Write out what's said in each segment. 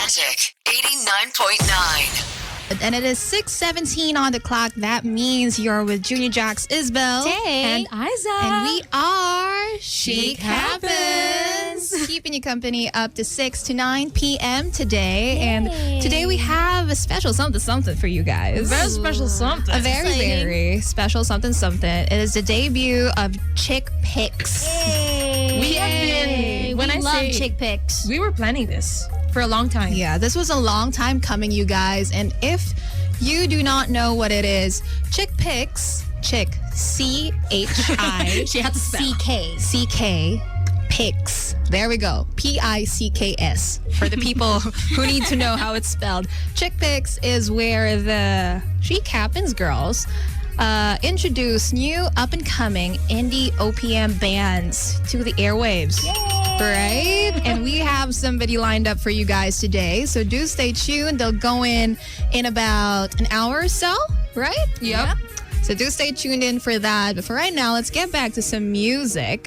Magic 89.9. And it is 6:17 on the clock. That means you're with Junior Jax, Izbel, Tey and Ayzza. and we are Chic Happens. Keeping you company up to 6 to 9 p.m. today. And today we have a special something for you guys. Very special something. A very, Exciting. very special something. It is the debut of Chic Picks. We have been, when we I love say, chick pics. we were planning this for a long time. Yeah, this was a long time coming, you guys. And if you do not know what it is, Chic Picks, Chic, C-H-I, She had to spell. C-K, Picks. There we go. P-I-C-K-S. For the people who need to know how it's spelled. Chic Picks is where the Chic Happens girls introduce new up-and-coming indie OPM bands to the airwaves. Right? And we have somebody lined up for you guys today. So do stay tuned. They'll go in about an hour or so, right? Yep. So do stay tuned in for that. But for right now, let's get back to some music.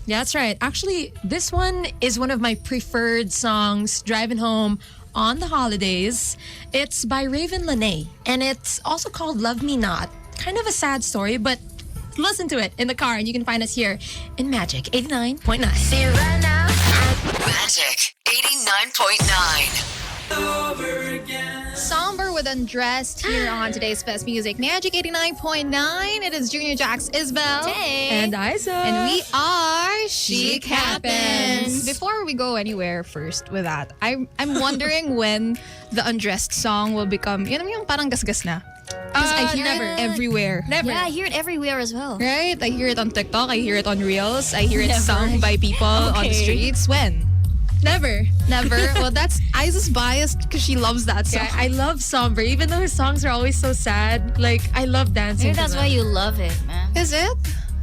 That's right. Actually, this one is one of my preferred songs driving home on the holidays. It's by Raven Lene, and it's also called Love Me Not. Kind of a sad story, but listen to it in the car, and you can find us here in Magic 89.9. See you right now. Magic 89.9. Somber with Undressed here on today's Best Music. Magic 89.9. It is Junior Jax, Izbel. And Ayzza. And we are Chic Chic Happens. Before we go anywhere first with that, I'm wondering when the Undressed song will become, yun yung parang gasgas na. Because I hear never. it everywhere. Never. Yeah, I hear it everywhere as well. Right? I hear it on TikTok. I hear it on Reels. I hear it Never. sung by people on the Okay. streets. When? Never. Never. Well, that's Ayzza's biased because she loves that song. Yeah, I love Somber, even though his songs are always so sad. Like, I love dancing. Maybe to that's them. why you love it, man. Is it?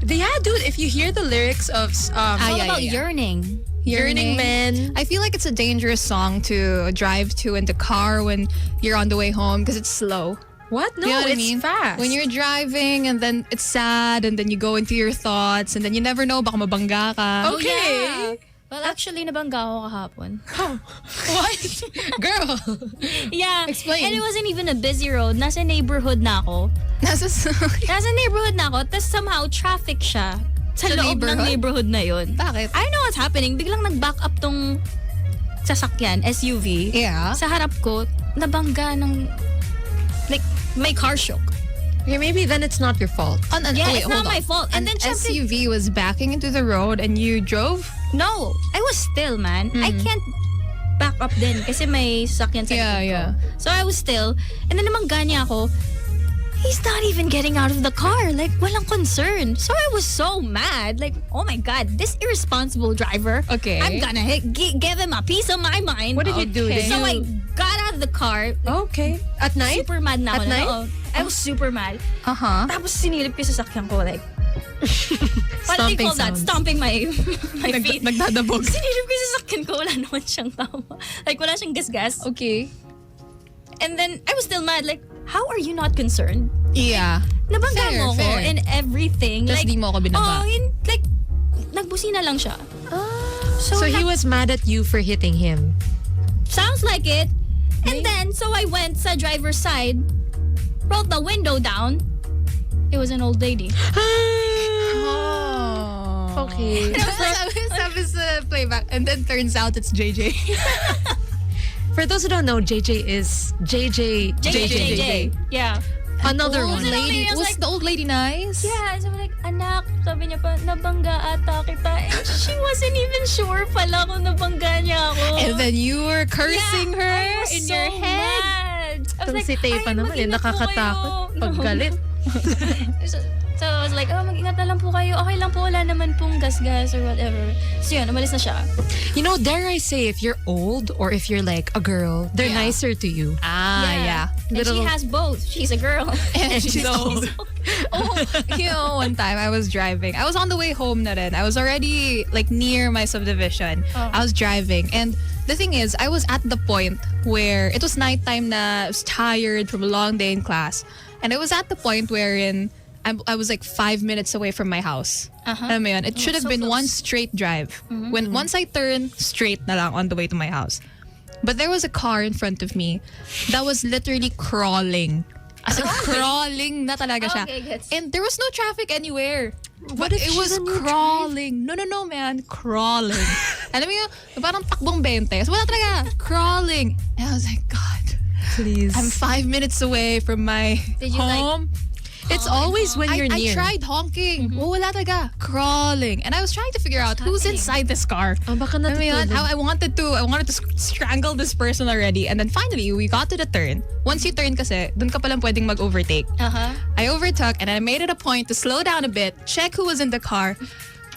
Yeah, dude, if you hear the lyrics of It's Ah, all yeah, about yeah. yearning. Yearning Men. I feel like it's a dangerous song to drive to in the car when you're on the way home because it's slow. What? No, You know what it's I mean? fast. When you're driving and then it's sad and then you go into your thoughts and then you never know, baka mabangga ka. Okay. Yeah. Well, actually, nabangga ako kahapon. What? Girl. Yeah. Explain. And it wasn't even a busy road. Nasa neighborhood na ako. Nasa Nasa neighborhood na ako. Tapos somehow, traffic siya. Sa Sa loob neighborhood? ng neighborhood na yun. Bakit? I don't know what's happening. Biglang nag-back up tong sasakyan, SUV. Yeah. Sa harap ko, nabangga ng... Like, may car shock. Okay, maybe then it's not your fault. Yeah, wait, it's hold not on. my fault. And then, syempre, SUV was backing into the road and you drove? no, I was still, man. I can't back up din kasi may sasakyan sa Yeah, likod ko. yeah. So I was still, and then namangga niya ako, he's not even getting out of the car. Like, walang concern. So I was so mad. Like, oh my God, this irresponsible driver. Okay. I'm gonna give him a piece of my mind. What did you do? Okay. Did So you... I got out of the car. Okay. At night? Super mad na ako. At night? Oo. I was super mad. Uh-huh. Tapos sinilip ko sa sasakyan ko, like, what do you Stomping call that? sounds. Stomping my feet. Nagdadabog. Sinilip ko sa sasakyan ko, wala naman siyang tama. Like, wala siyang gas-gas. Okay. And then, I was still mad. Like, how are you not concerned? Yeah. Nabangga mo ko Fair. and everything. Tapos like, di mo ako binaba. Oh, yun, like, nagbusina lang siya. So he was mad at you for hitting him. Sounds like it. And then, so I went sa driver's side, rolled the window down. It was an old lady. Oh. Okay. Sabi sa playback. And then turns out it's JJ. For those who don't know, JJ is JJ. JJ. Yeah. Another Old one. lady. I was Was like- the old lady nice? Yeah, so like, anak, sabi niya pa, nabangga ata kita. And she wasn't even sure pala kung nabangga niya ako. And then you were cursing her I was in so your head. mad. I was Itong si Tey pa "Ay, naman eh, mag-ingat po nakakatakot. kayo." Pag galit. So I was like, oh, mag-ingat na lang po kayo. Okay lang po, wala naman pong gas-gas or whatever. So yun, umalis na siya. You know, dare I say, if you're old or if you're like a girl, they're Yeah. nicer to you. Yeah. And she has both. She's a girl. And she's old. Oh, you know, one time I was driving. I was on the way home na rin. I was already like near my subdivision. I was driving. And the thing is, I was at the point where it was nighttime na I was tired from a long day in class. And I was at the point wherein I was like 5 minutes away from my house. Alam mo yun? It should have so been close. one straight drive. Once I turned, straight na lang on the way to my house. But there was a car in front of me that was literally crawling. As in, crawling na talaga siya. Okay, gets. And there was no traffic anywhere. But if it was she's a new crawling. No, man. Crawling. Alam mo yun, parang takbong 20. So wala talaga. Crawling. And I was like, God, Please. I'm 5 minutes away from my Did you, like, home. It's always when you're I near. tried honking. Wala talaga. Crawling. And I was trying to figure out who's inside this car. Oh, baka I mean, natutulog. I wanted to strangle this person already. And then finally, we got to the turn. Once you turn kasi, dun ka palang pwedeng mag-overtake. I overtook and I made it a point to slow down a bit, check who was in the car.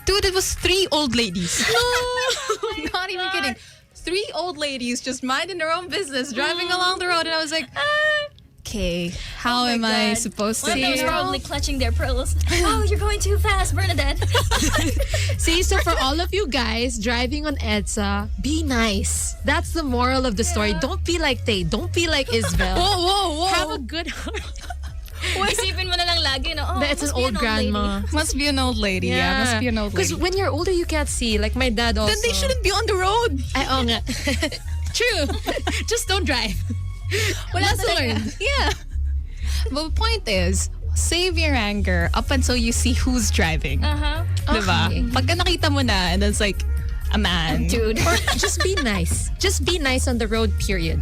Dude, it was 3 old ladies. No! Not even kidding. 3 old ladies just minding their own business, driving along the road. And I was like, okay, how am I supposed to... One of them was probably clutching their pearls. Oh, you're going too fast, Bernadette. See, so for all of you guys driving on EDSA, be nice. That's the moral of the story. Don't be like Tey. Don't be like Izbel. Whoa. Have a good heart. Isipin mo na lang lagi, no? Oh, It's an must be old grandma. Must be an old lady. Yeah, must be an old lady. Because when you're older, you can't see. Like my dad also. Then they shouldn't be on the road. Ay, oo nga. True. Just don't drive. Lesson learned. Yeah. But the point is, save your anger up until you see who's driving. Diba? Okay. Pagka nakita mo na, and it's like, a man. Dude. Or just be nice. Just be nice on the road, period.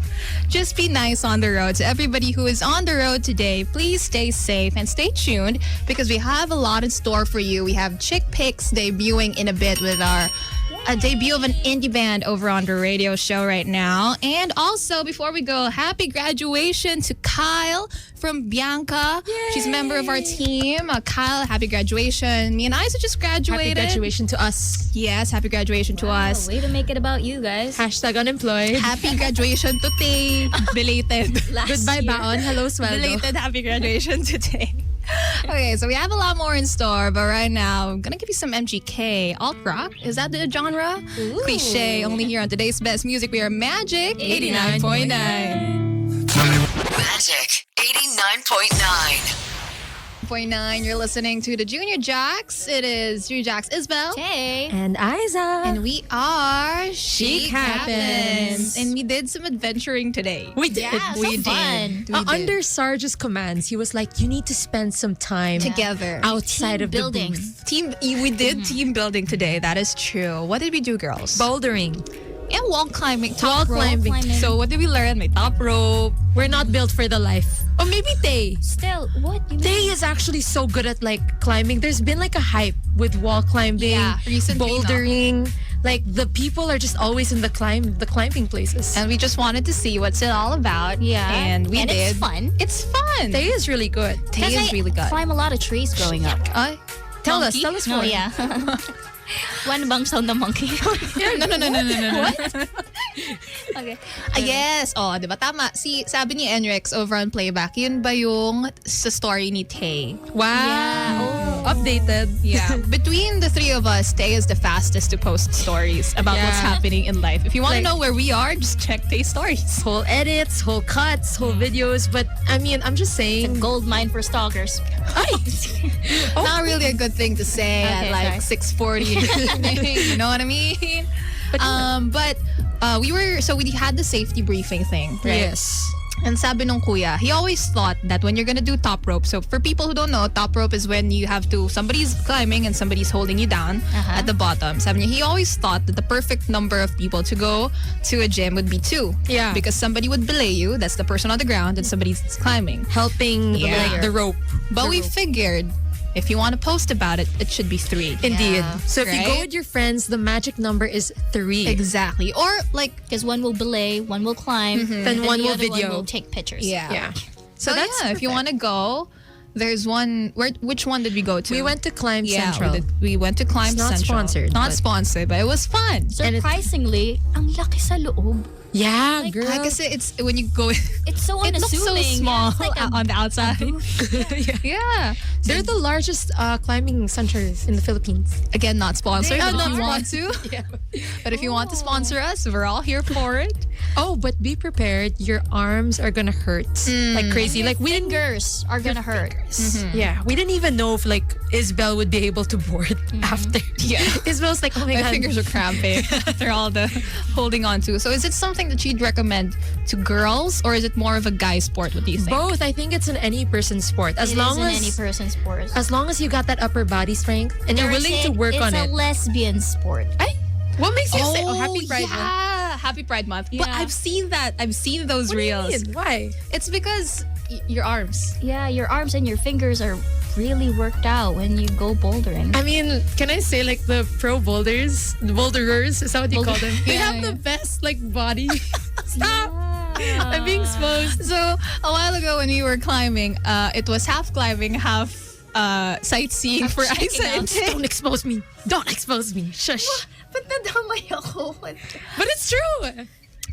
Just be nice on the road. To everybody who is on the road today, please stay safe and stay tuned because we have a lot in store for you. We have Chick Picks debuting in a bit with our a debut of an indie band over on the radio show right now. And also, before we go, happy graduation to Kyle from Bianca. Yay! She's a member of our team. Kyle, happy graduation. Me and Ayzza just graduated. Happy graduation to us. Yes, happy graduation to us. Way to make it about you guys. Hashtag unemployed. Happy graduation to Tey. Belated. Goodbye, Baon. Hello, Sweldo. Belated happy graduation today. Okay, so we have a lot more in store, but right now, I'm gonna give you some MGK. Alt rock? Is that the genre? Cliche. Only here on today's best music. We are Magic 89.9. Magic 89.9. 89.9. You're listening to the Junior Jacks. It is Junior Jacks Izbel. Hey. And Ayzza. And we are Chic Happens. And we did some adventuring today. We did. Yeah, we so fun. did. We did. Under Sarge's commands, he was like, you need to spend some time Together. outside Team of building. the booth. We did team building today. That is true. What did we do, girls? Bouldering. And wall climbing. Wall Top rope. climbing. So what did we learn? May top rope. We're not built for the life. Or maybe Tey. Still, what? You Tey is actually so good at like climbing. There's been like a hype with wall climbing, Yeah, recently, bouldering. Like the people are just always in the climbing places. And we just wanted to see what's it all about. Yeah. And we And did. it's fun. It's fun. Tey is really good. Tey is really good. Climb a lot of trees growing up. Tell Monkey? us No, more. yeah. One bang sound the monkey. No. Okay. Yes. Oh, di ba? Tama. Sabi ni Enrix over on Playback, yun ba yung sa story ni Tey? Wow. Yeah. Updated. Yeah. Between the three of us, Tey is the fastest to post stories about what's Yeah. happening in life. If you want to Like- know where we are, just check Tey's stories. Whole edits, whole cuts, whole videos. But I mean, I'm just saying. Gold mine for stalkers. Not really a good thing to say at Okay, like sorry. 6:40 in the evening. You know what I mean? But we had the safety briefing thing, right? Yes. And sabi nung kuya, he always thought that when you're gonna do top rope, so for people who don't know, top rope is when you have to, somebody's climbing and somebody's holding you down at the bottom. Sabi niya, he always thought that the perfect number of people to go to a gym would be 2. Yeah. Because somebody would belay you, that's the person on the ground, and somebody's climbing. Helping Yeah. like the rope. But we figured, if you want to post about it, it should be 3. Indeed. Yeah. So if you go Right? with your friends, the magic number is 3. Exactly. Or like, Because one will belay, one will climb, Then and one the will other video. one will take pictures. Yeah. So that's if you want to go, there's one. Which one did we go to? We went to Climb Yeah, Central. we went to Climb It's not Central. sponsored, Not but- sponsored, but it was fun. Surprisingly, ang laki sa loob. Yeah, girl. I guess it's when you go. It's so It looks so unassuming. small Yeah, it's like a on the outside. Yeah. They're the largest climbing centers in the Philippines. Again, not sponsored. They are But if not you want to, Yeah. but if you want to sponsor us, we're all here for it. Oh, but be prepared. Your arms are gonna hurt like crazy. Like we didn't. Fingers are gonna hurt. Yeah, we didn't even know if like Izbel would be able to board after. Yeah. Izbel's like, oh my My god, fingers are cramping. They're all the holding on to. So is it something that you'd recommend to girls, or is it more of a guy sport? What do you think? Both. I think it's an any person sport as It long is an as any person sport. as long as you got that upper body strength and you're Or willing say to work on It's it. a lesbian sport. What makes you say, oh, happy Pride Month? yeah. Happy Pride Month. But Yeah. I've seen that. I've seen those What do you reels. mean? Why? It's because your arms. Yeah, your arms and your fingers are really worked out when you go bouldering. I mean, can I say like the pro boulders, the boulderers, is that what you call them? They Yeah, have the yeah. best like body. Stop! I'm being exposed. So a while ago when we were climbing, it was half climbing, half sightseeing for checking Ayzza and out. Tey. Don't expose me. Don't expose me. Shush. But nadamay ako. But it's true.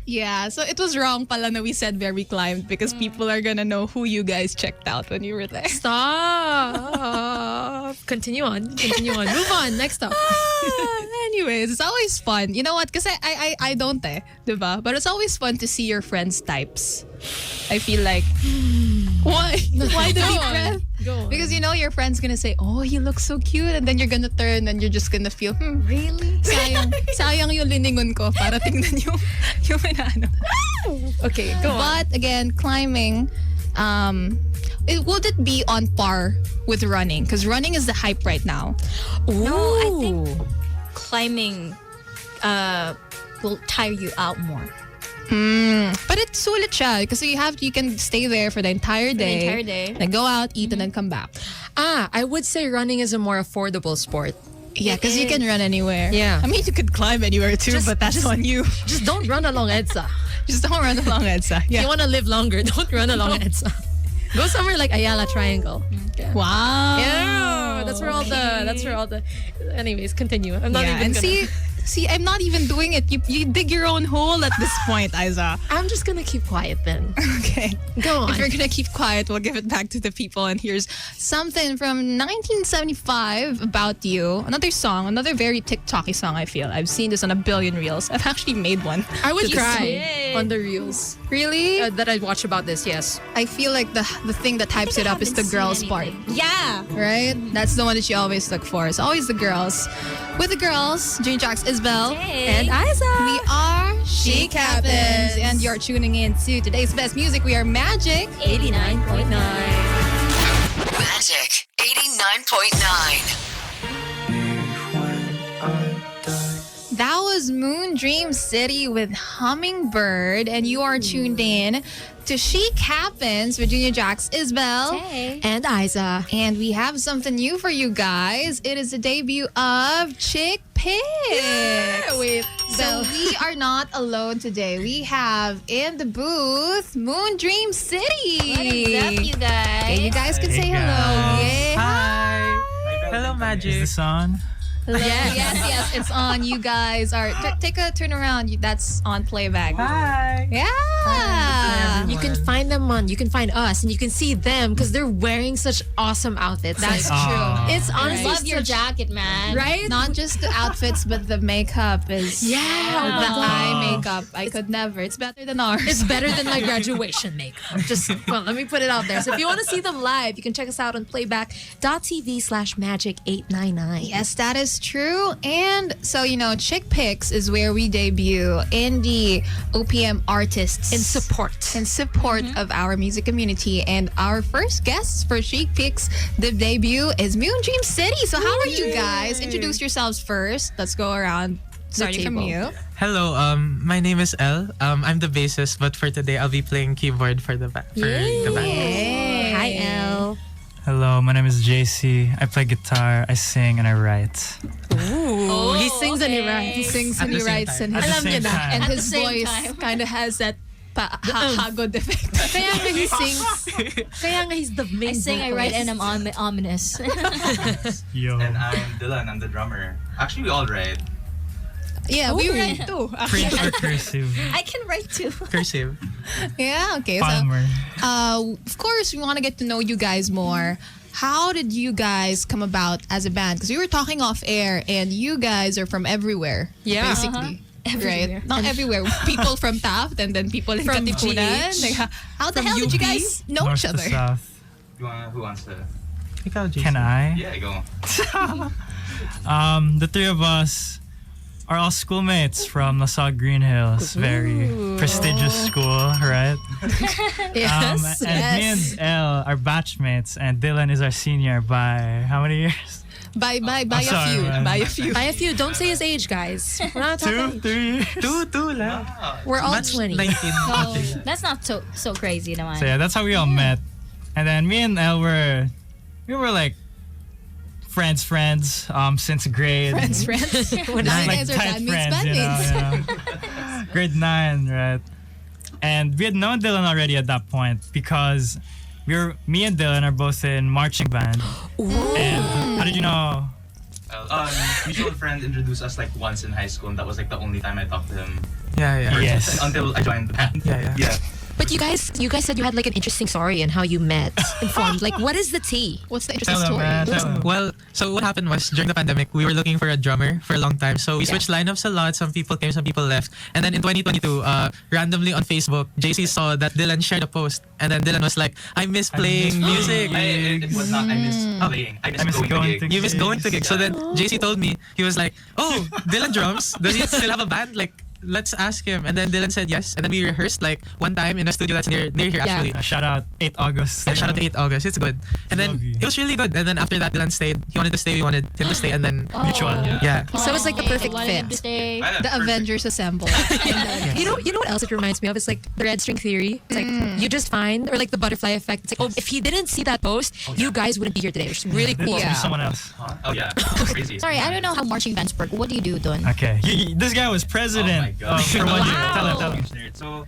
Yeah, so it was wrong pala na we said where we climbed because people are gonna know who you guys checked out when you were there. Stop. Continue on. Move on. Next up. Anyways, it's always fun. You know what? Because I don't diba? But it's always fun to see your friends' types. I feel like, why? Why the Go deep on. breath? Go on. Because you know your friend's gonna say, oh, he looks so cute. And then you're gonna turn and you're just gonna feel, Really? sayang yung liningon ko para tingnan yung ano. Okay, go on. But again, climbing, would it be on par with running? Because running is the hype right now. No, I think climbing will tire you out more. But it's sulit siya because you can stay there for the entire day. entire day. Then go out, eat, and then come back. I would say running is a more affordable sport. Yeah, because you can run anywhere. Yeah. I mean, you could climb anywhere too, Just- but that's just- on you. Just don't run along Ayzza. Just don't run along Ayzza. If Yeah. you want to live longer, don't run along Ayzza. Go somewhere like Ayala Triangle. Wow. Yeah, that's where all the. Anyways, continue. I'm not Yeah, even and gonna. see, I'm not even doing it. You dig your own hole at this point, Ayzza. I'm just gonna keep quiet then. Okay. Go on. If you're gonna keep quiet, we'll give it back to the people. And here's something from 1975 about you. Another song, another very TikToky song. I feel I've seen this on a billion reels. I've actually made one. I would to this cry song. on the reels Really? that I watch about this. Yes. I feel like the thing that hypes it up is the girls part, Yeah. right? That's the one that you always look for. It's always the girls. With the girls, Junior Jacks, Izbel, Hey. and Ayzza. We are Chic Happens, and you're tuning in to today's best music. We are Magic 89.9. Magic 89.9. That was Moon Dream City with Hummingbird, and you are tuned in to Chic Happens with Junior Jacks, Izbel, Hey. And Ayzza. and we have something new for you guys. It is the debut of Chic Pics. Wait. So we are not alone today. We have in the booth Moon Dream City. What is up, you guys? Okay, you guys can say Hey, hello. guys. Yay. Hi. Hello, Magic. Is this on? Hello. Yes, it's on. You guys are. Take a turn around. That's on playback. Hi. Yeah. You can find them you can find us and you can see them because they're wearing such awesome outfits. That's Like, true. it's honestly Love your such- jacket, man. right? Not just the outfits, but the makeup is. Yeah. The eye makeup. I could never. It's better than ours. It's better than my graduation makeup. Let me put it out there. So if you want to see them live, you can check us out on playback.tv/magic899. Yes, that is true. And so, Chic Pics is where we debut indie OPM artists In support. of our music community. And our first guests for Chic Pics, the debut is Moon Dream City. So how are you guys? Introduce yourselves first. Let's go around. Starting from table. you. Hello. My name is Elle. I'm the bassist, but for today I'll be playing keyboard for the band. Hey. Hi, Elle. Hello, my name is JC. I play guitar, I sing, and I write. Ooh, he sings and he writes. He sings At and he the same writes time. and At his, the same time. and At the his same voice time. kind of has that hagod effect. Kaya nga he sings. Kaya nga he's the main I sing, I write, vocalist. and I'm ominous. Yo. And I'm Dylan, I'm the drummer. Actually, we all write. Yeah, we write too. Print or cursive. I can write too. Cursive. Yeah, okay. Palmer. So, of course, we want to get to know you guys more. How did you guys come about as a band? Because we were talking off air, and you guys are from everywhere. Yeah. basically. right? Not everywhere. People from Taft and then people in From Katipunan. GH. Like, how the From hell did you UP? guys know North each to other? south. Who wants to? Ikaw, JC. Can I? Yeah, go. The three of us are all schoolmates from Nassau Green Hills. Very prestigious school, right? Yes. And me and Elle are batchmates, and Dylan is our senior by how many years? By sorry, a man. few. By a few. Don't say his age, guys. We're not Two, talking. 3 years. Two lang. We're all Match 20. 19. So, that's not so crazy naman. So yeah, that's how we all met. And then me and Elle we were like friends since grade. Friends. When Like guys are tight bandmates, friends, bandmates. Grade 9, right? And we had known Dylan already at that point because me and Dylan are both in marching band. And how did you know? Mutual friend introduced us like once in high school, and that was like the only time I talked to him. Yeah. Yes. Until I joined the band. Yeah. But you guys said you had like an interesting story and how you met and formed. Like, what is the tea? What's the interesting Tell him, story? man. Tell him. Well, so what happened was during the pandemic, we were looking for a drummer for a long time. So we switched lineups a lot. Some people came, some people left. And then in 2022, randomly on Facebook, JC saw that Dylan shared a post. And then Dylan was like, I miss playing music. It was not. I miss playing. I miss miss going going to gigs. to You miss going to gigs. So then JC told me, he was like, oh, Dylan drums. Does he still have a band? Like, let's ask him. And then Dylan said yes. And then we rehearsed like one time in a studio that's near here actually. Shout out 8 August. And shout out to 8 August. It's good. And then Love you. it was really good. And then after that, Dylan stayed. He wanted to stay. We wanted him to stay. And then Mutual. yeah. So it's like the perfect Wanted him fit. to stay. The Avengers assemble. You know what else it reminds me of? It's like the red string theory. It's like you just find, or like the butterfly effect. It's like, oh, if he didn't see that post, you guys wouldn't be here today. It's really cool. Yeah. Someone else. Huh? Oh yeah, crazy. Sorry, I don't know how marching bands work. What do you do, Don? Okay. This guy was Oh my president God. for 1 year. Tell him. Huge nerd. So,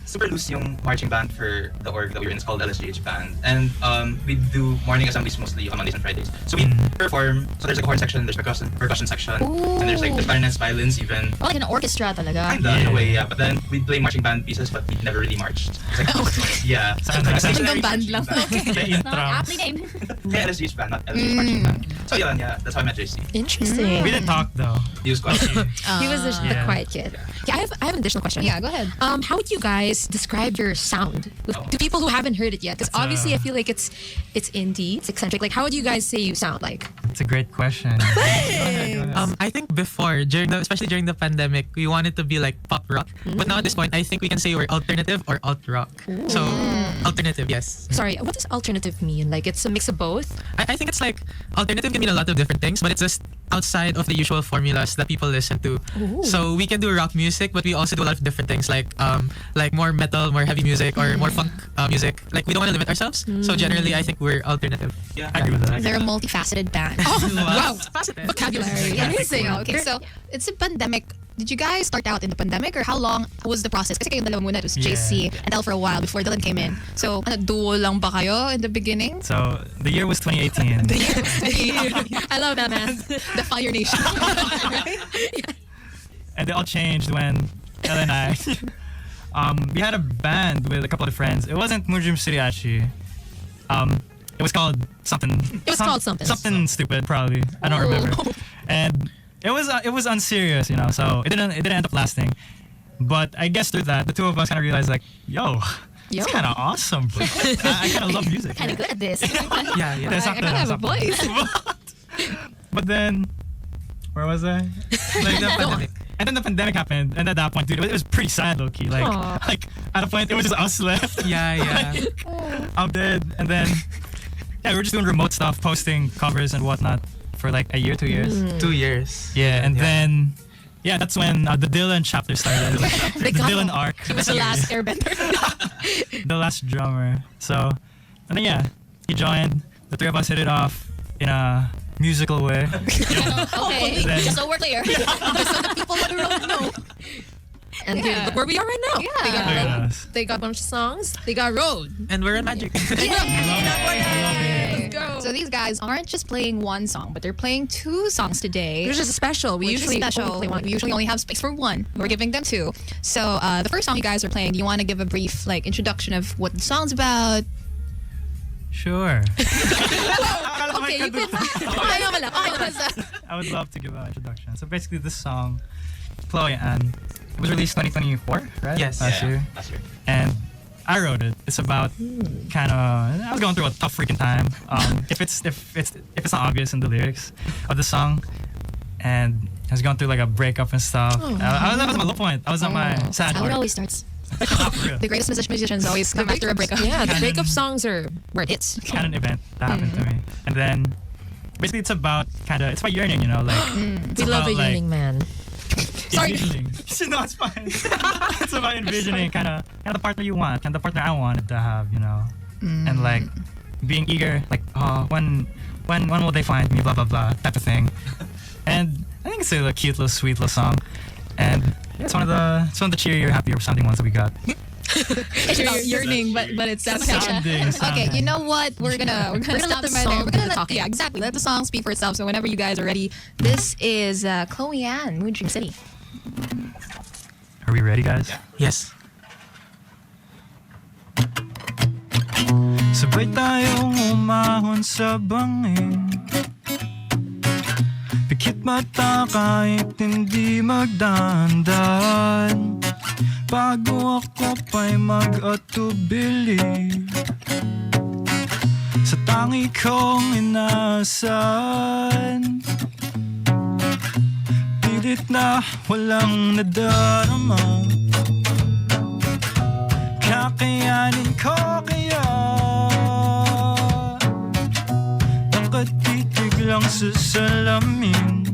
super loose yung marching band for the org that we were in. It's called LSGH band, and we do morning assemblies mostly on Mondays and Fridays. So we perform. So there's like a horn section, there's percussion section, and there's like the clarinets, violins, even. Oh, like an orchestra talaga. Kinda in a way, yeah. But then we play marching band pieces, but we never really marched. It's like, yeah. Hanggang band lang. The No, aptly intrams. named. Yeah, LSGH band, not LSGH marching band. So yeah, that's how I met JC. Interesting. We didn't talk though. He was quite. He was the Yeah. quiet kid. Yeah, I have an additional question. Yeah, go ahead. How would you guys describe your sound to people who haven't heard it yet? Because obviously, I feel like it's indie, it's eccentric. Like, how would you guys say you sound like? It's a great question. I think before, especially during the pandemic, we wanted to be like pop rock. But now at this point, I think we can say we're alternative or alt rock. So alternative, yes. Sorry, what does alternative mean? Like, it's a mix of both? I think it's like alternative can mean a lot of different things, but it's just outside of the usual formulas that people listen to. So we can do rock music, but we also do a lot of different things like more metal, more heavy music, or more funk music. Like we don't want to limit ourselves. So generally, I think we're alternative. Yeah, I agree with that. They're a multifaceted band. Wow. Vocabulary. Amazing. Okay, so it's a pandemic. Did you guys start out in the pandemic or how long was the process? Kasi kayong dalawa muna, it was JC and L for a while before Dylan came in. So, duo lang ba kayo in the beginning? So the year was 2018. I love that, man. The Fire Nation. And they all changed when Elle and I we had a band with a couple of friends. It wasn't Mujim Siriachi. It was called something. It was called something. Something stupid, probably. I don't remember. And it was unserious, you know. So it didn't end up lasting. But I guess through that, the two of us kind of realized like, it's kind of awesome. Bro. I kind of love music. Kind of good at this. Yeah. There's I something, kind of have a something. voice. But then, where was I? Like the pandemic. And then the pandemic happened, and at that point, dude, it was pretty sad, low key. Like at a point, it was just us left. Yeah. I'm dead. And then, we were just doing remote stuff, posting covers and whatnot for like a year, 2 years. 2 years. Yeah, and then, that's when the Dylan chapter started. The Dylan arc. He was the last airbender. The last drummer. So, and then he joined. The three of us hit it off in a musical way. Okay, Then- just so we're clear. So the people on the road know. And dude, look where we are right now. Yeah. They got, Look at us. they got a bunch of songs. They got Road. And we're in Magic. So these guys aren't just playing one song, but they're playing 2 songs today. Which is a special. We Which is usually special. only play one. We usually only have space for 1. We're giving them 2. So the first song you guys are playing, do you want to give a brief introduction of what the song's about? Sure. Okay, you can. Okay naman lang. I would love to give an introduction. So basically, this song Chloe Ann. It was released 2024, right? Yes. Last year. Last year. And I wrote it. It's about kind of I was going through a tough freaking time. If it's not obvious in the lyrics of the song, and I was going through like a breakup and stuff. That was my low point. I was at my sad How it part. always starts. The greatest musicians always come after a breakup. Yeah, the breakup songs are where it hits. Kind of an event that happened to me, and then basically it's about yearning, you know, like We love a yearning man. Sorry. envisioning. No, it's fine. It's about envisioning kind of the partner you want, kind of the partner I wanted to have, you know, and like being eager, like when will they find me, blah blah blah, type of thing. And I think it's a cute little sweet little song, and yeah, it's one of the cheerier, happier sounding ones that we got. It's about yearning, but it's that Sounding. Okay, you know what? We're gonna stop let the them right there. song We're do gonna the let, talking. yeah, exactly. Let the song speak for itself. So whenever you guys are ready, this is Chloe Ann, Moonstream City. Are we ready, guys? Yes. Sabay tayong umahon sa bangin, pikit mata kahit hindi magdahan-dahan, bago ako pa'y mag-atubili sa tangi kong inaasahan. Pilit na walang nadarama, kakayanin ko kaya, nakatitig lang sa salamin.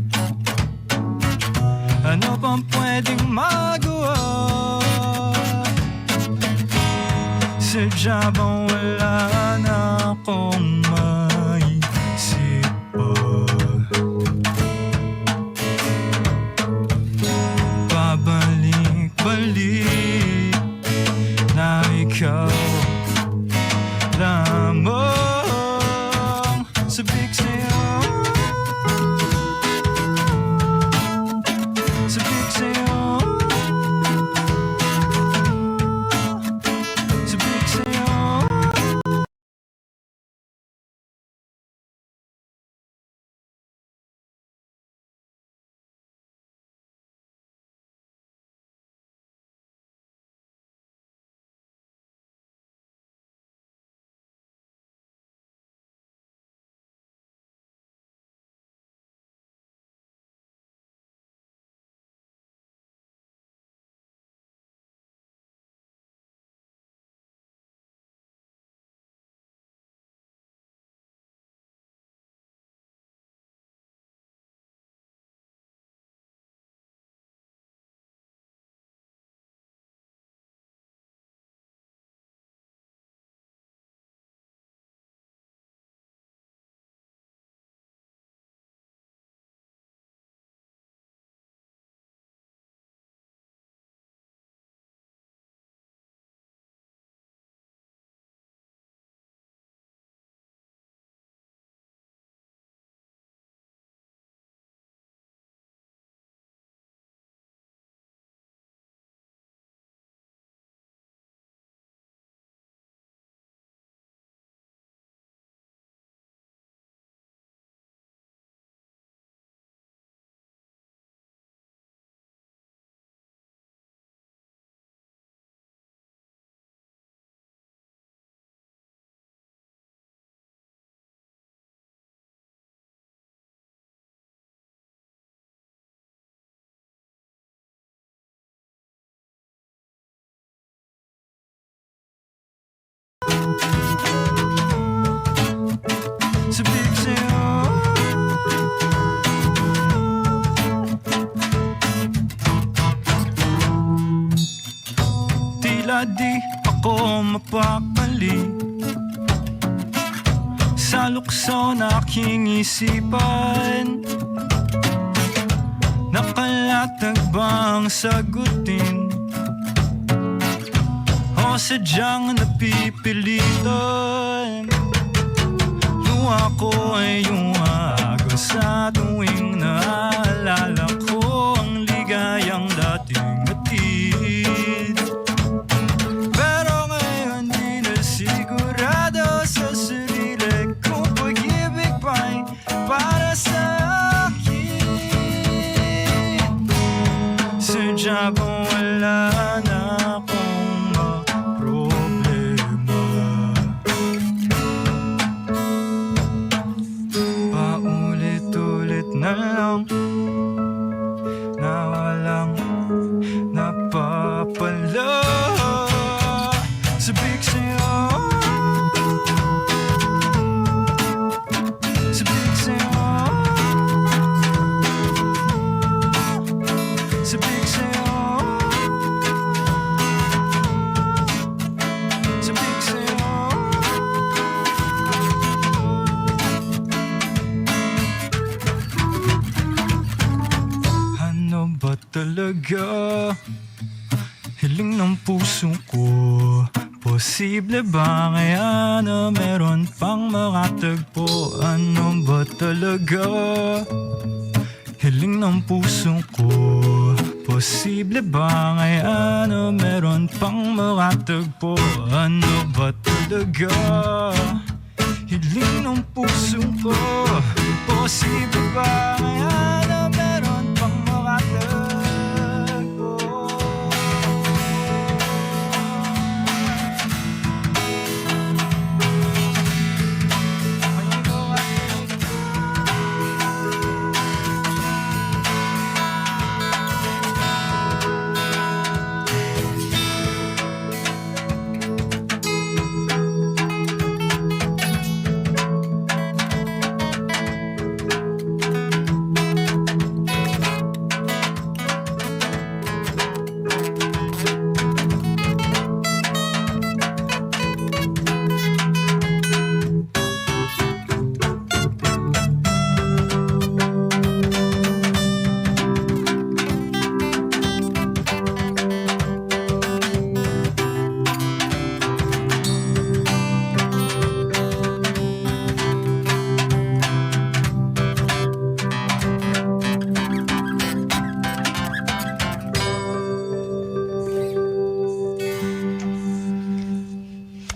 Ano bang pwedeng magawa? Sadya bang wala na akong maisip pa? Pabalik-balik na ikaw lamang sabik sa'yo, sabik sa'yo, sabik sa'yo. Sabik sa'yo, tila di ako mapakali sa lukso na aking isipan. Nakalatag bang sagutin o sadyang napipilitan? Luha ko ay umaagos sa tuwing naalala ko ang ligayang dating atid. Pero ngayon di na sigurado sa sarili kung pag-ibig ba'y para sa akin. talaga. Hiling ng puso ko, posible ba kaya na meron pang makatagpo? Ano ba talaga? Hiling ng puso ko, posible ba kaya na meron pang makatagpo? Ano ba talaga? Hiling ng puso ko, posible ba kaya na meron pang makatagpo?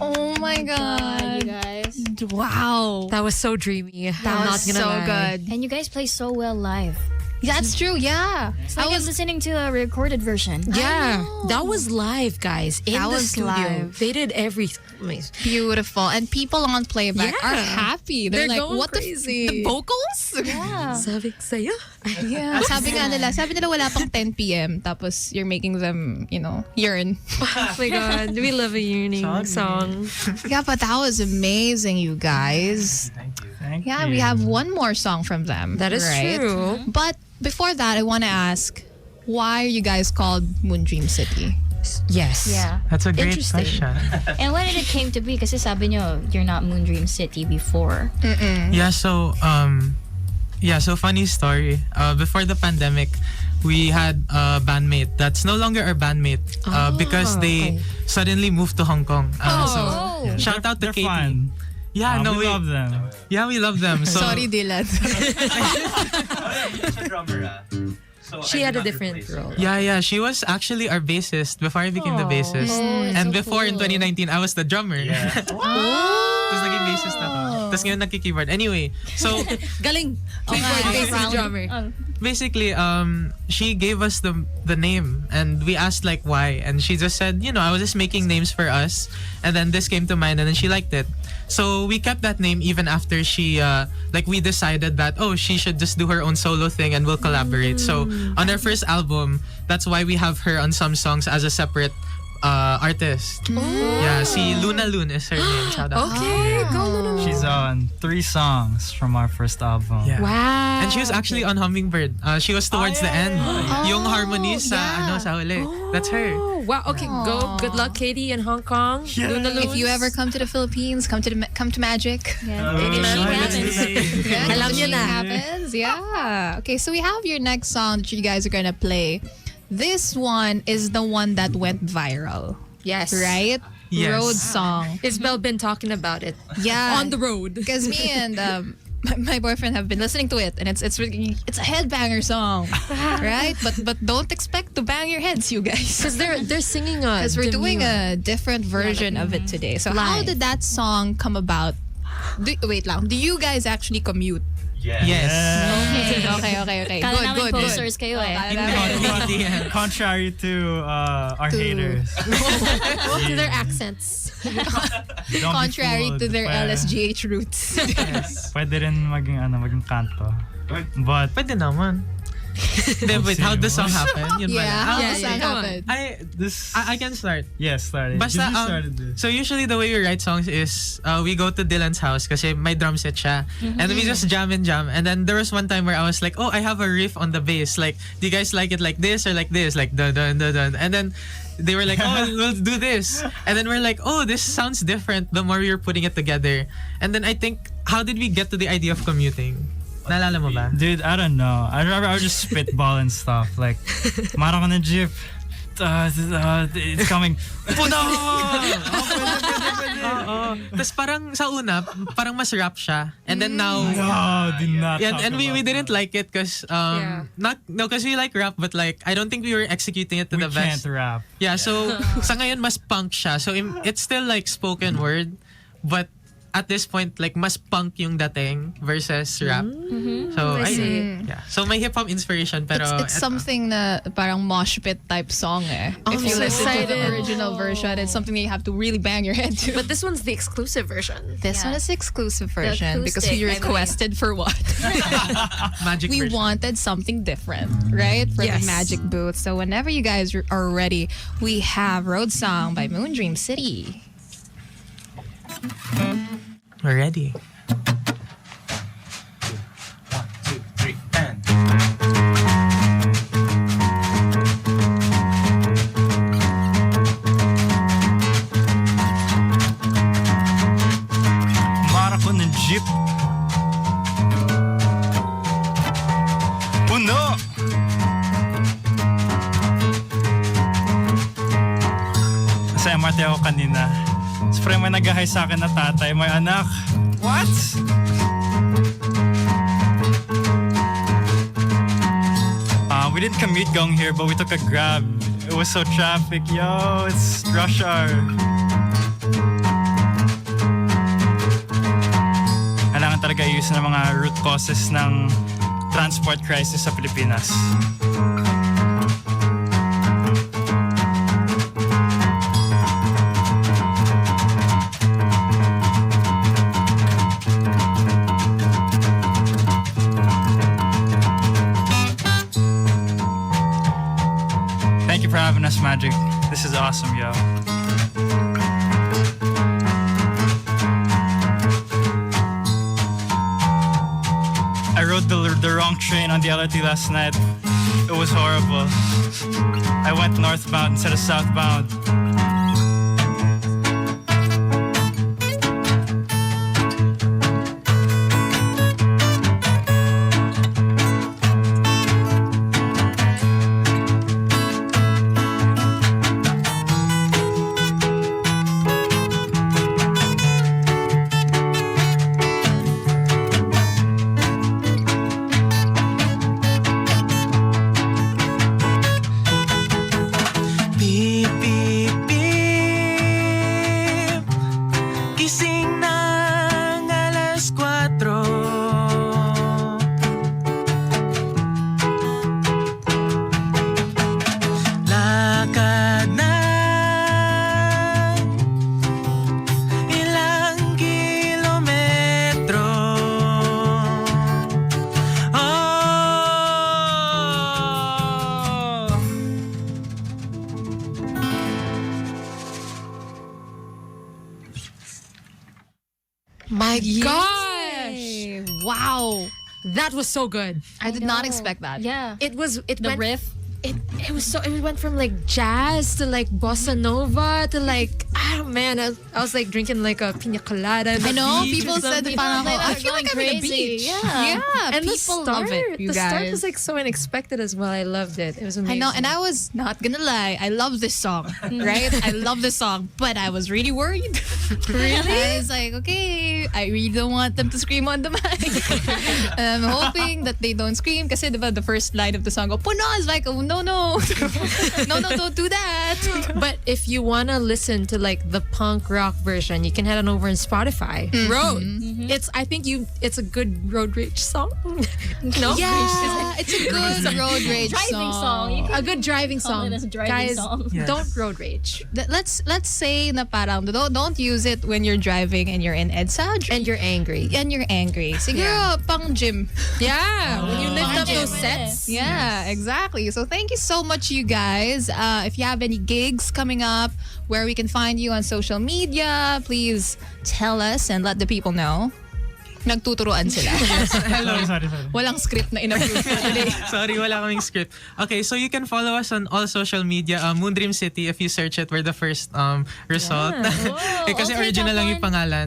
Oh my God. You guys. Wow. That was so dreamy. That I'm was not gonna so lie. good. And you guys play so well live. That's true, yeah. It's like I was listening to a recorded version. Yeah, that was live, guys. In That the was studio. live. They did everything. Beautiful. And people on playback Yeah. are happy. They're, They're like, going what crazy. the vocals? Yeah. Sabi sa'yo. Yeah. Sabi nila wala pang 10 p.m. Tapos you're making them, yearn. Oh my god, we love a yearning song. Yeah, but that was amazing, you guys. Thank Yeah, you. we have one more song from them. That is right? true. But before that, I want to ask, why are you guys called Moondream City? Yes. Yeah. That's a great Interesting. question. And when did it came to be? Kasi sabi nyo, you're not Moondream City before. Yeah, so funny story. Before the pandemic, we had a bandmate that's no longer our bandmate because they okay. suddenly moved to Hong Kong. So Yeah, shout out to they're Katie. fun. Yeah, no, we love them. Yeah, we love them. So Sorry, Dylan. She's a drummer, so She I had did a not different replace her. role. Yeah, she was actually our bassist before I became the bassist. And before in 2019, I was the drummer. Yeah. Tapos naging bassist ako. Tapos ngayon nagki-keyboard. Anyway, so Galing. Okay. Keyboard bassist drummer. basically, she gave us the name and we asked like why, and she just said, I was just making names for us, and then this came to mind, and then she liked it. So we kept that name even after she we decided that she should just do her own solo thing and we'll collaborate. So on our first album, that's why we have her on some songs as a separate artist. Yeah, si Luna Loon is her name. Shout out. Okay, go Luna. She's on 3 songs from our first album. Yeah. Wow. And she was actually on Hummingbird. She was towards the end. Yung harmonies yeah. sa huli. That's her. Oh, wow. Okay, go. Good luck, Katie, in Hong Kong. Luna If you ever come to the Philippines, come to Magic. Yeah. Yeah, Alam niyo Chic na. Happens. Yeah. Okay, so we have your next song that you guys are gonna play. This one is the one that went viral, Yes. right? Yes. Road song. Isbel been talking about it. Yeah. On the road. Because me and my boyfriend have been listening to it, and it's a headbanger song, right? But don't expect to bang your heads, you guys. Because they're singing Because we're doing a different version of it today. So how Live. did that song come about? Wait lang. Do you guys actually commute? Yes. Okay. Kala namin Good. posters kayo eh. Contrary to our haters. to their accents. Don't be Contrary fooled. to their Pwede- LSGH roots. Pwede rin maging kanto. But Pwede naman. Then wait, how'd the song happen? Yun ba? Yeah, how Yeah, does yeah, that come on. happen? this I can start. yes, started. Basta, You started this. so usually the way we write songs is we go to Dylan's house kasi may drum set siya. And we just jam. And then there was one time where I was like, I have a riff on the bass. Like, do you guys like it like this or like this? Like, dun, dun, dun, dun. And then they were like, we'll do this. And then we're like, this sounds different the more we were putting it together. And then I think, how did we get to the idea of commuting? Naalala mo ba? Dude, I don't know. I remember I would just spitball and stuff. Like, mara ko ng jeep. It's coming. Puno! Tapos parang sa una, parang mas rap siya. And then now, No, did not yeah, talk and we about didn't that. like it because because we like rap, but like I don't think we were executing it to We the can't best. rap. Yeah, so sa ngayon mas punk siya. So it's still like spoken word, but at this point like mas punk yung dating versus rap. So I see. yeah. So may hip hop inspiration pero It's something na parang mosh pit type song eh. Oh, If you I'm so listen to the excited. original version, it's something that you have to really bang your head to. But this one's the exclusive version. This Yeah. one is the exclusive version because we acoustic, requested for what? magic We version. wanted something different, right? For Yes. the magic booth. So whenever you guys are ready, we have Road Song by Moon Dream City. We're ready. 1, 2, 3, and. Mara ko ng jeep. Puno! Sa MRT ako kanina. Siyempre may nag-hi sa akin na tatay, may anak. What? We didn't commute going here, but we took a Grab. It was so traffic. Yo, it's rush hour. Kailangan talaga ayusin ang mga root causes ng transport crisis sa Pilipinas. Thank you for having us, Magic. This is awesome, yo. I rode the wrong train on the LRT last night. It was horrible. I went northbound instead of southbound. Beep, beep, beep. Gising ng alas 4. Lakad na ilang kilometro. Oh. My gosh! Wow. That was so good. I did not expect that. Yeah. It The went riff. it was so it went from like jazz to like bossa nova to like I was like drinking like a pina colada. I know, beach people or said something. parang, Like, I they're feel like I'm going in a crazy. beach. Yeah. And the people start, love it, you the start guys. was like so unexpected as well. I loved it. It was I amazing. know, and I was not gonna lie. I love this song, right? I love this song, but I was really worried. Really? I was like, okay, I really don't want them to scream on the mic. And I'm hoping that they don't scream kasi diba, the first line of the song go, Puno! I was like, oh, no, no. No, don't do that. But if you wanna listen to like the punk rock version, you can head on over on Spotify. Road. I think it's a good road rage song. No? Yeah, it's a good road rage Driving song. You A good driving Call song. it as a driving Guys, song. Yes. don't road rage. Let's say na parang don't use it when you're driving and you're in EDSA And you're angry. and you're angry. Siguro pang gym. Yeah. When you lift up Imagine. those sets. Yeah, exactly. So thank you so much, you guys. If you have any gigs coming up where we can find you on social media, please tell us and let the people know. nagtuturuan sila. Sorry. Walang script na in-approve today. Sorry, wala kaming script. Okay, so you can follow us on all social media. Moondream City, if you search it, we're the first result. Eh, kasi I'll take original that lang yung one. pangalan.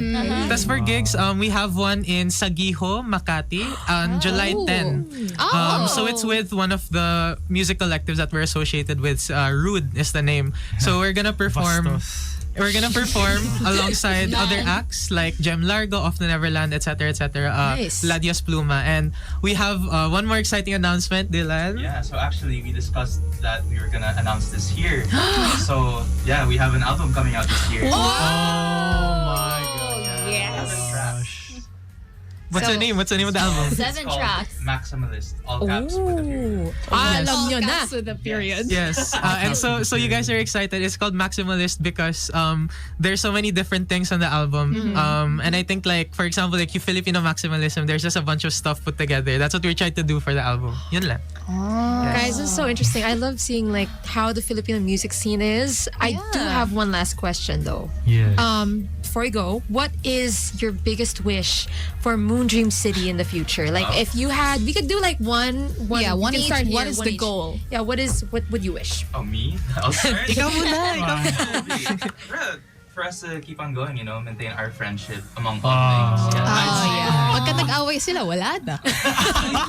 Tapos for gigs, we have one in Sagiho, Makati, on July 10. So it's with one of the music collectives that we're associated with. Rude is the name. So we're gonna perform. Bastos. We're gonna perform alongside other acts like Jem Largo, Off the Neverland, etc., etc. Nice. Ladios Pluma, and we have one more exciting announcement, Dylan. Yeah, so actually we discussed that we were gonna announce this year. So yeah, we have an album coming out this year. Oh my god. Yes. 7 tracks. What's the name? What's the name of the album? It's 7 called tracks. Maximalist, all caps with a period. Alam nyo na. With the period. Yes, and so you guys are excited. It's called Maximalist because there's so many different things on the album. And I think like for example like yung Filipino maximalism, there's just a bunch of stuff put together. That's what we tried to do for the album. Yun lang. Guys, this is so interesting. I love seeing like how the Filipino music scene is. I do have one last question though. Yeah. Before we go, what is your biggest wish for Moondream City in the future? Like if you had, we could do like one. Yeah, one we can each. start What here, is one the each. goal? Yeah, what would you wish? Oh, me? I'll start. Ikaw muna. For us to keep on going, maintain our friendship among all things. Yeah. Pagka nag-away sila, wala na.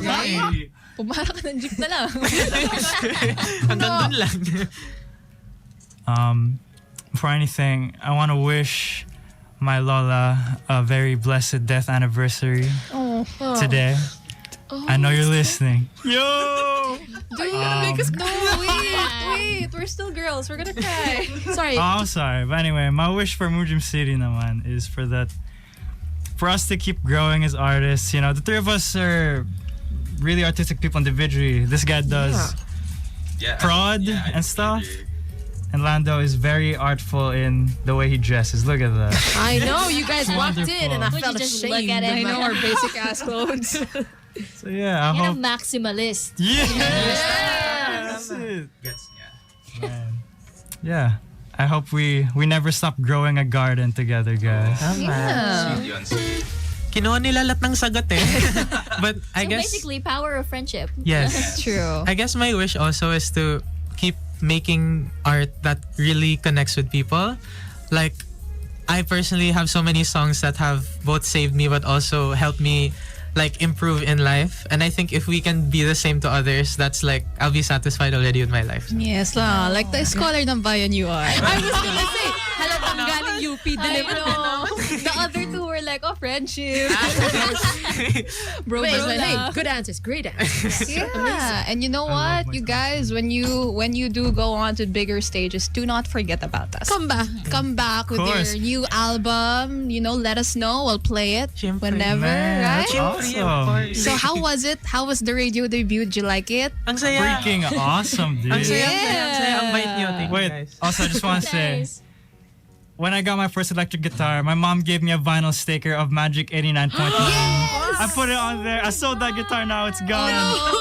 Right? Pumara ka ng jeep na lang. Hanggang dun lang. For anything, I want to wish my Lola a very blessed death anniversary today. I know you're listening. Yo! Dude, you're gonna make us no. Wait. We're still girls. We're gonna cry. Sorry. Oh, I'm sorry. But anyway, my wish for Moondream City naman is for us to keep growing as artists. You know, the three of us are really artistic people individually. This guy does prod and stuff. And Lando is very artful in the way he dresses. Look at that. I know you guys walked in and I Would you felt just ashamed. look at it? I know our basic ass clothes. So yeah, I You're a hope. maximalist. Yeah. That's it. Gets, Man. Yeah. I hope we never stop growing a garden together, guys. Yeah. Sweet yun, sweet. Kinuha nila lahat ng sagot eh. But I So guess basically, power of friendship. yes. True. I guess my wish also is to keep making art that really connects with people. Like, I personally have so many songs that have both saved me but also helped me like improve in life. And I think if we can be the same to others, that's like, I'll be satisfied already with my life. Yes la. Like the scholar ng bayan you are. I was gonna say, halatang galing UP delivered. The other two were like, oh, friendship. Bro, Wait, bro, hey, la. good answers, great answers. Yeah, and you know what, you guys, when you do go on to bigger stages, do not forget about us. Come back with course. your new album. You know, let us know. We'll play it Siyempre. whenever, Man, right? that's awesome. So how was it? How was the radio debut? Did you like it? Ang saya. Freaking awesome, dude. Ang saya, ang saya, ang saya. Ang bait niyo. Thank you, Wait, guys. also I just want to say, Nice. when I got my first electric guitar, my mom gave me a vinyl sticker of Magic 89.9. I put it on there. I sold that guitar, now it's gone.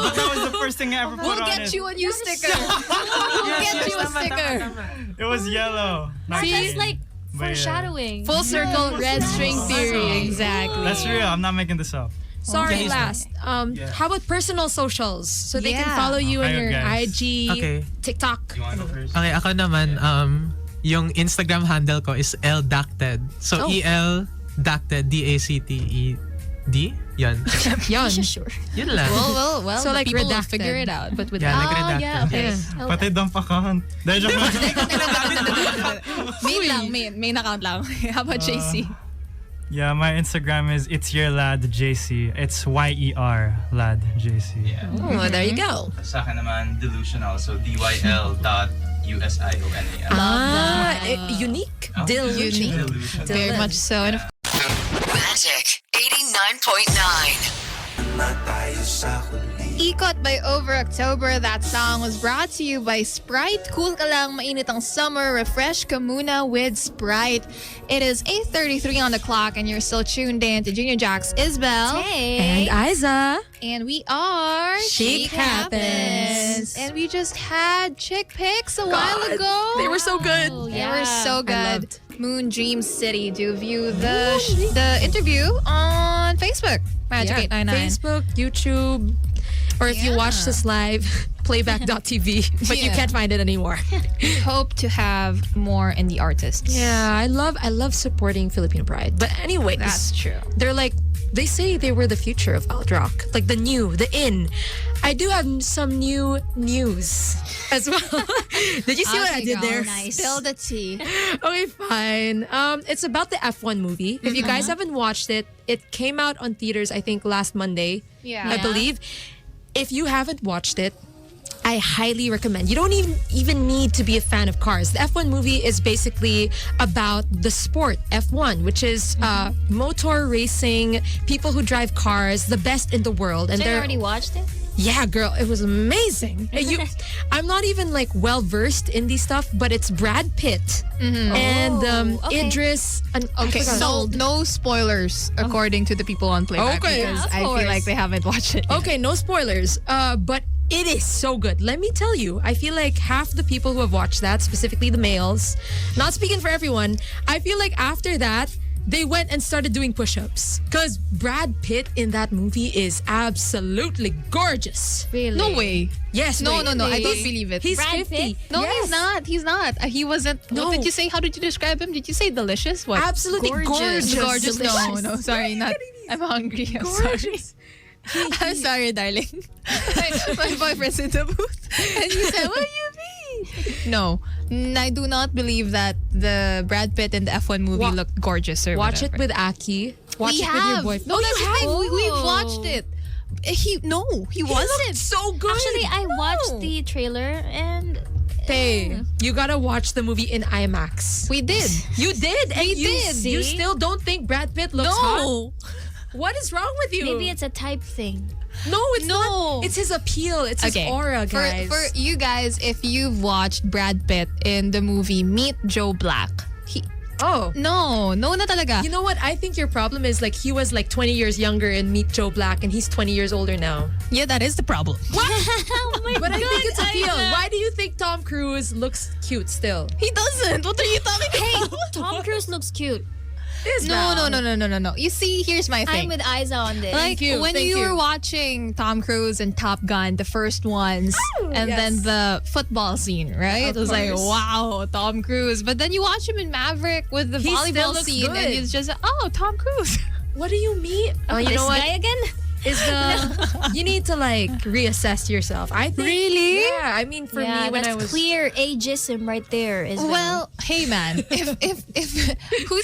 But that was the first thing I ever put We'll on get it. you a new sticker. We'll get you a sticker. It was yellow. Not That's green. like But yeah. foreshadowing. Full circle, red string theory. Exactly. That's real. I'm not making this up. Sorry, Okay. last. How about personal socials? So they can Yeah. follow you on Okay, your guys. IG, Okay. TikTok. You want to go first? Okay, ako naman, yung Instagram handle ko is ldacted. So, E-L Dacted, D-A-C-T-E-D? Yan. Yon. Sure. Yun lang. Well, So the like people will redacted, figure it out. but with Yeah, like Oh, redacted. yeah, okay. Yeah. Pati dump account. Dahil joke lang. Main lang, main account lang. How about JC? Yeah, my Instagram is It's Your Lad JC. It's Y-E-R Lad JC. Yeah. Oh, there you go. Sa akin naman, delusional. So, DYL.USIONAL. Unique. Oh, Unique. Delusional. Very much so. And of Magic 89.9. Ikot by Over October. That song was brought to you by Sprite. Cool ka lang, mainit ang summer. Refresh ka muna with Sprite. It is 8:33 on the clock and you're still tuned in to Junior Jack's Izbel. And Ayzza. And we are Chic Happens. And we just had chick pics a while ago. They were so good. Oh, They were so I good. loved. Moon Dream City. Do view the interview on Facebook. Magic 899. Facebook, YouTube, or if you watch this live, playback.tv, but you Yeah. can't find it anymore. Hope to have more indie artists. Yeah, I love supporting Filipino pride. But anyways, That's true. they're like, they say they were the future of alt rock, like the new, the in. I do have some new news as well. Did you see what I Okay, did girl. there? Nice. Spill the tea. Okay, fine. It's about the F1 movie. If you guys haven't watched it, it came out on theaters, I think, last Monday. Yeah. I believe. If you haven't watched it, I highly recommend. You don't even need to be a fan of cars. The F1 movie is basically about the sport F1, which is motor racing, people who drive cars, the best in the world. And So you they're already watched it? yeah, girl, it was amazing. I'm not even like well versed in these stuff, but it's Brad Pitt and okay. Idris. And, Okay, I forgot. so no spoilers according to the people on Playback. Okay. Because Yeah, of I feel course. like they haven't watched it. yet. Okay, no spoilers. But it is so good. Let me tell you, I feel like half the people who have watched that, specifically the males, not speaking for everyone, I feel like after that, they went and started doing push-ups. Because Brad Pitt in that movie is absolutely gorgeous. Really? No way. Yes, No, wait. no, no. I don't He's- believe it. He's Brad 50. Pitt? No, Yes. he's not. He's not. He wasn't. No. What did you say? How did you describe him? Did you say delicious? What? Absolutely gorgeous. Gorgeous. No, Delicious. no. Sorry, not. I'm hungry. I'm Gorgeous. sorry. I'm sorry, darling. My boyfriend's in the booth, and he said, "What do you mean?" No, I do not believe that the Brad Pitt in the F1 movie Wa- looked gorgeous or Watch whatever. it with Aki. Watch We it with your have. boyfriend. No, that's you the thing. have. We've watched it. He wasn't. So good. Actually, I No. watched the trailer and Hey, you gotta watch the movie in IMAX. We did. You did, and We you, did. you See? still don't think Brad Pitt looks hot? No. What is wrong with you? maybe it's a type thing. no, it's No. not. It's his appeal. It's his aura, guys. For you guys, if you've watched Brad Pitt in the movie Meet Joe Black, no na talaga. You know what? I think your problem is like he was like 20 years younger in Meet Joe Black, and he's 20 years older now. Yeah, that is the problem. Oh my But I God, think it's appeal. Ayzza. Why do you think Tom Cruise looks cute still? He doesn't. What are you talking about? Tom Cruise looks cute. No. You see, here's my thing. I'm with Ayzza on this. Like you, when thank you you. were watching Tom Cruise and Top Gun, the first ones, and yes. then the football scene, right? Of it was like, course. wow, Tom Cruise. But then you watch him in Maverick with the He still volleyball looks scene, good. and it's just, oh, Tom Cruise. What do you mean? Oh, you this know what? guy again? Is the you need to like reassess yourself. I think Really? Yeah, I mean for yeah, me when that's I was clear ageism right there. Izbel. Well, hey man, if who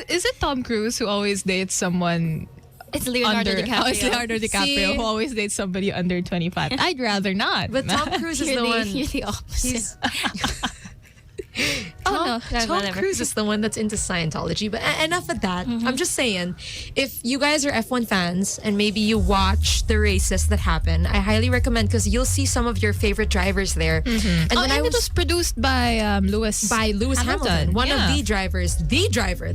is it? Tom Cruise who always dates someone it's Leonardo under? DiCaprio. Oh, it's Leonardo DiCaprio See? who always dates somebody under 25. I'd rather not. but man. Tom Cruise is You're the one. You're the opposite. He's, no, Tom whatever. Cruise is the one that's into Scientology. But enough of that. I'm just saying, if you guys are F1 fans and maybe you watch the races that happen, I highly recommend because you'll see some of your favorite drivers there. And Oh, when and I it was was produced by Lewis Hamilton, one Yeah. of the drivers, the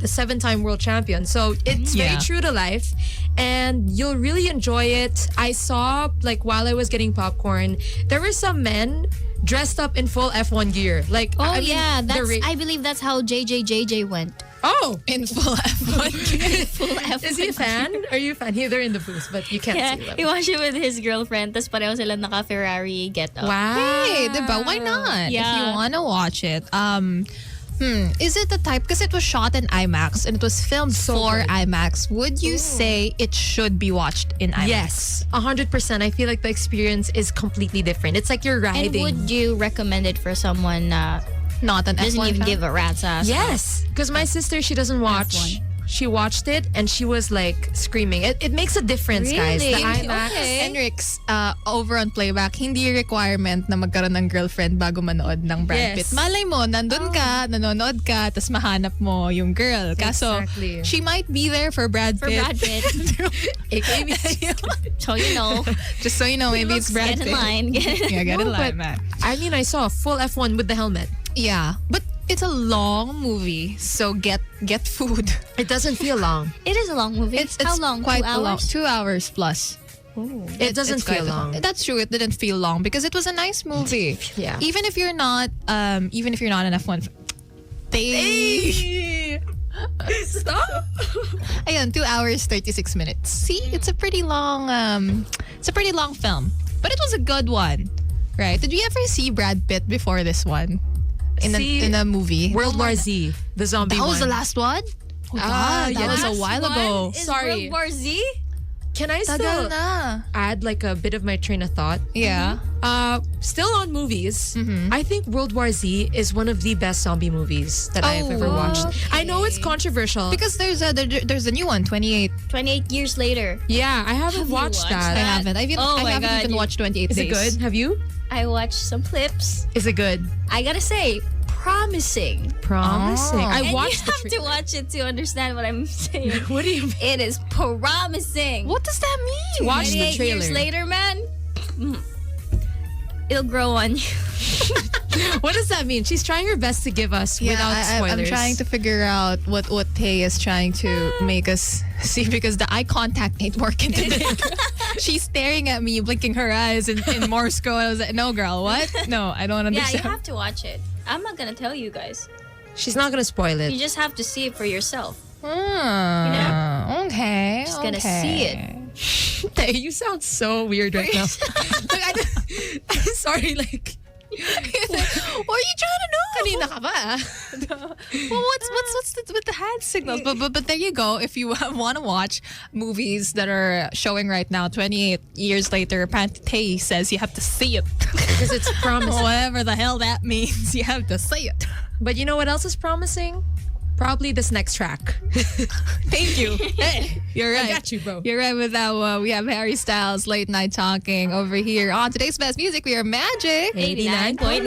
7-time world champion. So it's very Yeah. true to life, and you'll really enjoy it. I saw, like, while I was getting popcorn, there were some men dressed up in full F1 gear. Like, Oh I mean, yeah, the that's. I believe that's how JJ went. oh, in full F1. Full F1. is he a fan? Are you a fan? Here, they're in the booth, but you can't Yeah, see them. he watched it with his girlfriend, tapos pareho sila naka-Ferrari get up. Wow. Hey, diba? Why not? If you Yeah. wanna watch it. Is it the type, because it was shot in IMAX and it was filmed for good. IMAX, would you say it should be watched in IMAX? Yes, 100%. I feel like the experience is completely different. It's like you're And riding. would you recommend it for someone Not an doesn't F1 even fan? give a rat's ass? Yes, because my sister, she doesn't watch. F1. She watched it and she was like screaming. It makes a difference, guys. The Really? IMAX. Henrix, over on Playback, hindi requirement na magkaroon ng girlfriend bago manood ng Brad Yes. Pitt. Malay mo, nandun ka, nanonood ka, tas mahanap mo yung girl. Kaso, Exactly. she might be there for Brad For Pitt. Brad Pitt. AKB. So you know. Just so you know, maybe it's Brad Get Pitt. in line. Yeah, get in No, line, but- man. I mean, I saw a full F1 with the helmet. Yeah, but it's a long movie, so get food. It doesn't feel long. It is a long movie. It's How long? Quite 2 long. hours? 2 hours plus. It doesn't It's quite feel long. That's true. It didn't feel long because it was a nice movie. Yeah. Even if you're not an F1 fan. Stop. Ayun, 2 hours 36 minutes. See, it's a pretty long film, but it was a good one, right? Did we ever see Brad Pitt before this one in a movie? World War Z, the zombie That one. was the last one. Oh, Ah, God, that yeah. was a Last while one ago. is Sorry. World War Z? Can I Tagal still na. add like a bit of my train of thought? Yeah. Still on movies. Mm-hmm. I think World War Z is one of the best zombie movies that I've ever watched. I know it's controversial. Because there's a new one, 28. 28 years later. Yeah, I haven't Have you watched watched that. I haven't. I Oh my haven't God, even you- watched 28 Is it days. good? Have you? I watched some clips. Is it good? I gotta say, promising. Promising. I And watched you have to watch it to understand what I'm saying. What do you mean? It is promising. What does that mean? Watch the 28 trailer. years later, man. It'll grow on you. What does that mean? She's trying her best to give us without spoilers. I'm trying to figure out what Tey is trying to make us see because the eye contact ain't working today. She's staring at me, blinking her eyes in Morse code. I was like, no, girl, what? No, I don't Yeah, you understand. have to watch it. I'm not gonna tell you guys. She's not gonna spoil it. You just have to see it for yourself. Okay. Just gonna see it. Hey, you sound so weird right now. I'm sorry, like. What are you trying to know? Kanina ka ba? Well, what's with the hand signals? But there you go. If you want to watch movies that are showing right now, 28 years later, apparently Tey says you have to see it. Because it's promising. Whatever the hell that means, you have to see it. But you know what else is promising? Probably this next track. Thank you. Hey, you're right. I got you, bro. You're right with that one. We have Harry Styles, Late Night Talking over here. On today's best music, we are Magic. 89.9.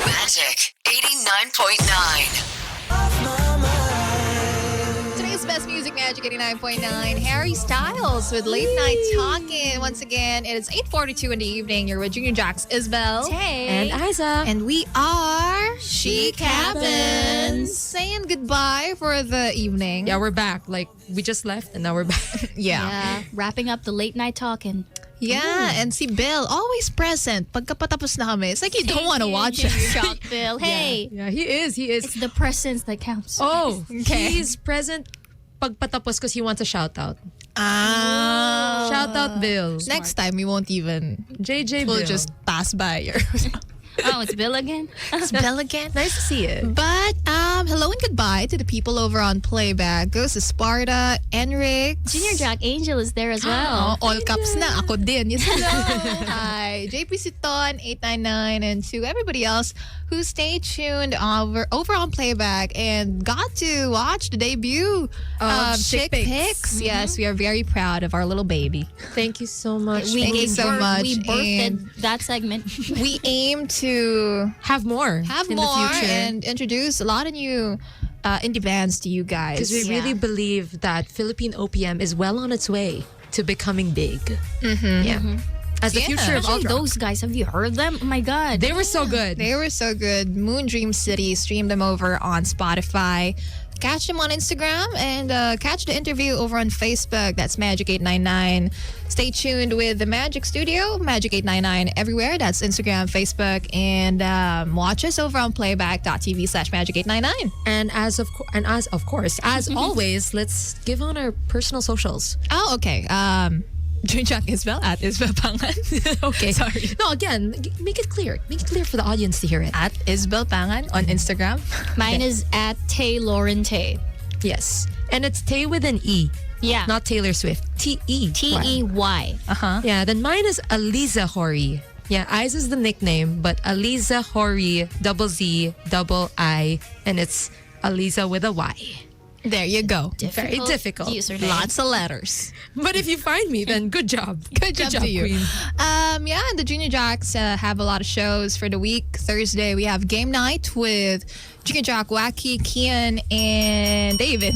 Magic 89.9. Today's best music, Magic 89.9. Harry Styles with Late Night Talking. Once again, it is 8:42 in the evening. You're with Junior Jax, Izbel. Hey. And Ayzza. And we are Chic Happens. saying goodbye for the evening. Yeah, we're back. Like, we just left and now we're back. Yeah. Wrapping up the late night talking. Yeah, and si Bill, always present. Pagkapatapos na kami. It's like you don't want to watch Thank you, us. Shock Bill. Hey, Yeah, he is. it's the presence that counts. Oh, Okay. he's present pagpatapos because he wants a shout out. Ah. Shout out Bill. Next time, we won't even. JJ We'll Bill. just pass by your. Oh, it's Bill again? It's Bill again. Nice to see it. But hello and goodbye to the people over on Playback. Goes to Sparta, Enric. Junior Jack Angel is there as well. All caps na. Ako din. Yes, hello. Hi. JP Siton, 899, and to everybody else who stayed tuned over on Playback and got to watch the debut of Chic Pics. Pics. Yes, we are very proud of our little baby. Thank you so much. Thank you so much. We birthed And that segment. we aim to have more have in more the future. and introduce a lot of new indie bands to you guys. Because we really believe that Philippine OPM is well on its way to becoming big. Yeah. As the Yeah. future of Especially alt rock. those guys. Have you heard them? Oh my God. They were so good. They were so good. Moon Dream City, stream them over on Spotify. Catch them on Instagram and catch the interview over on Facebook. That's Magic899. Stay tuned with the Magic Studio, Magic899 everywhere. That's Instagram, Facebook, and watch us over on playback.tv/Magic899. And as of course, as always, let's give on our personal socials. Oh, okay. Junior Izbel at Izbel Pangan. Okay. Sorry. No, again, make it clear. Make it clear for the audience to hear it. At Izbel Pangan on Instagram. Mine is at Tey Lauren Tey. Yes. And it's Tey with an E, Yeah. not Taylor Swift. T-E. Tey. Uh-huh. Yeah, then mine is Ayzza Hori. Yeah, Ayzza is the nickname, but Ayzza Hori, double Z, double I, and it's Ayzza with a Y. There you go. Very difficult. Username. Lots of letters. But if you find me, then good job. Good job to you. Queen. Yeah, the Junior Jacks have a lot of shows for the week. Thursday, we have game night with Junior Jack, Wacky, Kian, and David.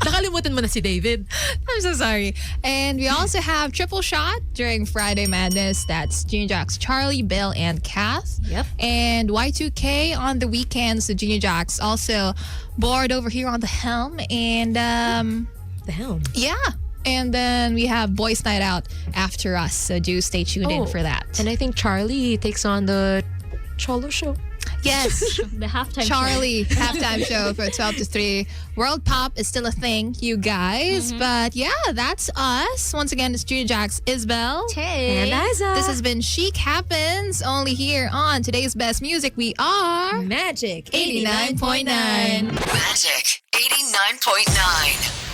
Nakalimutan mo na si David. I'm so sorry. And we also have Triple Shot during Friday Madness. That's Junior Jacks, Charlie, Bill, and Kath. Yep. And Y2K on the weekends. The Junior Jacks also board over here on the helm. And The helm. yeah. And then we have Boys Night Out after us. So do stay tuned in for that. And I think Charlie takes on the Cholo show. Yes. The halftime Charlie halftime show for 12 to 3. World Pop is still a thing, you guys. But yeah, that's us. Once again, it's Judy Jax, Izbel. Tey. And Ayzza. This has been Chic Happens, only here on Today's Best Music. We are Magic 89.9. Magic 89.9.